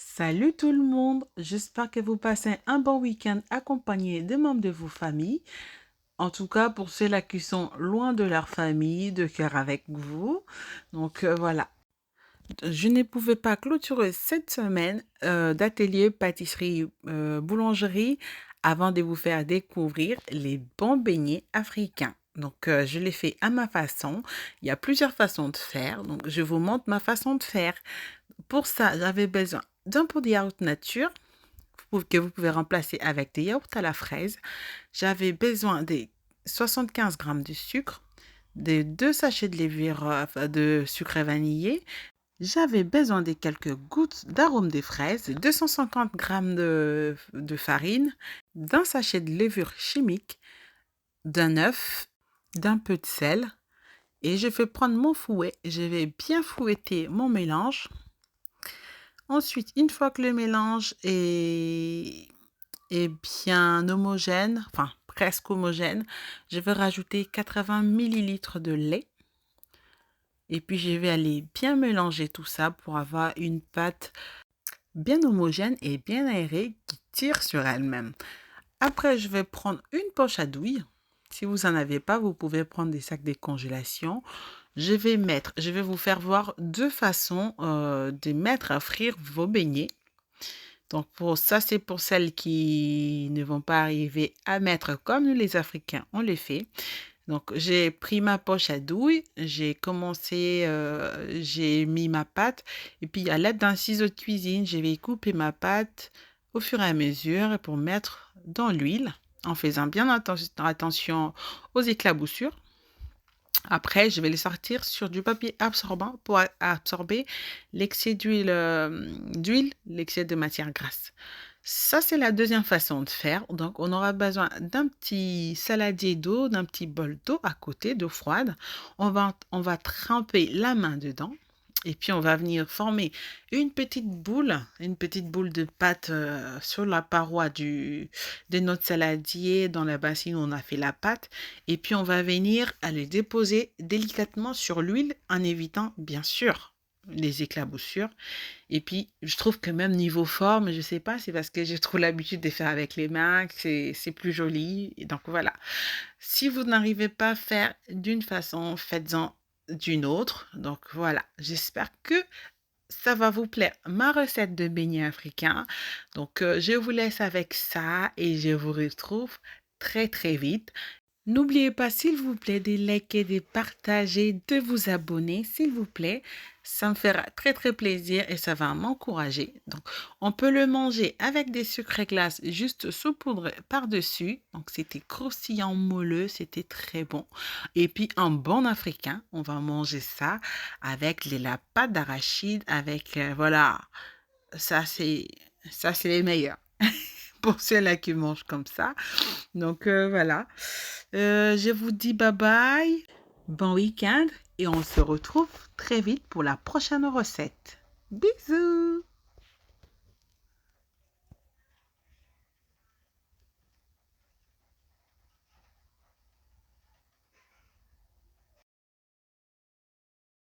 Salut tout le monde, j'espère que vous passez un bon week-end accompagné des membres de vos familles. En tout cas, pour ceux-là qui sont loin de leur famille, de cœur avec vous. Voilà, je ne pouvais pas clôturer cette semaine d'atelier pâtisserie boulangerie avant de vous faire découvrir les bons beignets africains. Je l'ai fait à ma façon. Il y a plusieurs façons de faire. Donc, je vous montre ma façon de faire. Pour ça, j'avais besoin d'un pot de yaourt nature que vous pouvez remplacer avec des yaourts à la fraise. J'avais besoin des 75 grammes de sucre, des 2 sachets de levure de sucre vanillé. J'avais besoin de quelques gouttes d'arôme des fraises, 250 grammes de farine, d'un sachet de levure chimique, d'un œuf, d'un peu de sel. Et je vais prendre mon fouet, je vais bien fouetter mon mélange. Ensuite, une fois que le mélange est bien homogène, enfin presque homogène, je vais rajouter 80 millilitres de lait. Et puis, je vais aller bien mélanger tout ça pour avoir une pâte bien homogène et bien aérée qui tire sur elle-même. Après, je vais prendre une poche à douille. Si vous n'en avez pas, vous pouvez prendre des sacs de congélation. Je vais vous faire voir deux façons de mettre à frire vos beignets. Donc, pour ça, c'est pour celles qui ne vont pas arriver à mettre comme nous les Africains, on les fait. Donc, j'ai pris ma poche à douille, j'ai mis ma pâte et puis à l'aide d'un ciseau de cuisine, je vais couper ma pâte au fur et à mesure pour mettre dans l'huile en faisant bien attention aux éclaboussures. Après, je vais les sortir sur du papier absorbant pour absorber l'excès d'huile, l'excès de matière grasse. Ça, c'est la deuxième façon de faire. Donc, on aura besoin d'un petit saladier d'eau, d'un petit bol d'eau à côté, d'eau froide. On va tremper la main dedans. Et puis, on va venir former une petite boule de pâte sur la paroi de notre saladier, dans la bassine où on a fait la pâte. Et puis, on va venir aller déposer délicatement sur l'huile en évitant, bien sûr, les éclaboussures. Et puis, je trouve que même niveau forme, je sais pas, c'est parce que j'ai trop l'habitude de faire avec les mains, que c'est plus joli. Et donc, voilà. Si vous n'arrivez pas à faire d'une façon, faites-en d'une autre. Donc, voilà. J'espère que ça va vous plaire, ma recette de beignets africains. Je vous laisse avec ça et je vous retrouve très, très vite. N'oubliez pas, s'il vous plaît, de liker, de partager, de vous abonner, s'il vous plaît. Ça me fera très, très plaisir et ça va m'encourager. Donc, on peut le manger avec des sucres glaces juste saupoudrés par-dessus. Donc, c'était croustillant, moelleux, c'était très bon. Et puis, en bon africain, on va manger ça avec la pâte d'arachide, voilà, ça, c'est, ça, c'est les meilleurs. Pour ceux-là qui mangent comme ça. Voilà. Je vous dis bye bye, bon week-end et on se retrouve très vite pour la prochaine recette. Bisous!